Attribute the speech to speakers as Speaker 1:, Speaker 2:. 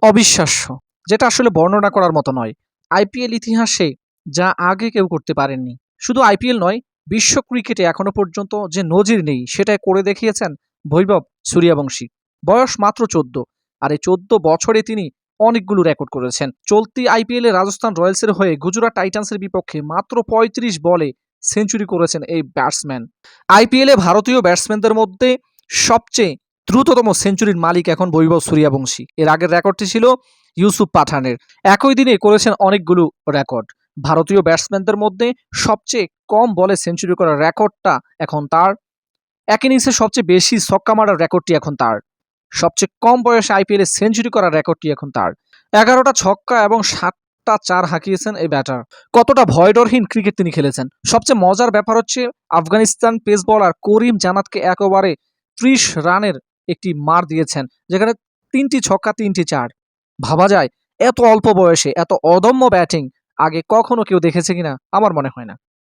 Speaker 1: অবিশ্বাস্য, যেটা আসলে বর্ণনা করার মতো নয়। আইপিএল ইতিহাসে যা আগে কেউ করতে পারেননি। শুধু আইপিএল নয়, বিশ্ব ক্রিকেটে এখনো পর্যন্ত যে নজির নেই সেটাই করে দেখিয়েছেন বৈভব সূর্যবংশী। বয়স মাত্র ১৪, আর এই ১৪ বছরে তিনি অনেকগুলো রেকর্ড করেছেন। চলতি আইপিএলে রাজস্থান রয়্যালসের হয়ে গুজরাট টাইটান্সের বিপক্ষে মাত্র ৩৫ বলে সেঞ্চুরি করেছেন এই ব্যাটসম্যান। আইপিএলে ভারতীয় ব্যাটসম্যানদের মধ্যে সবচেয়ে দ্রুততম সেঞ্চুরির মালিক এখন বৈভব সূর্যবংশী। এর আগের রেকর্ডটি ছিল ইউসুফ পাঠানের। একই দিনে করেছেন অনেকগুলো রেকর্ড। ভারতীয় ব্যাটসম্যানদের মধ্যে সবচেয়ে কম বলে সেঞ্চুরি করার রেকর্ডটা এখন তার। এক ইনিংসে সবচেয়ে বেশি ছক্কা মারার রেকর্ডটি এখন তার। সবচেয়ে কম বয়সে আইপিএলে সেঞ্চুরি করার রেকর্ডটি এখন তার। ১১টা ছক্কা এবং ৭টা চার হাঁকিয়েছেন এই ব্যাটার। কতটা ভয়ডরহীন ক্রিকেট তিনি খেলেছেন। সবচেয়ে মজার ব্যাপার হচ্ছে আফগানিস্তান পেস বোলার করিম জান্নাতকে একেবারে ৩০ রানের একটি মার দিয়েছেন, যেখানে ৩টি ছক্কা ৩টি চার। ভাবা যায় এত অল্প বয়সে এত অদম্য ব্যাটিং আগে কখনো কেউ দেখেছে কিনা? আমার মনে হয় না।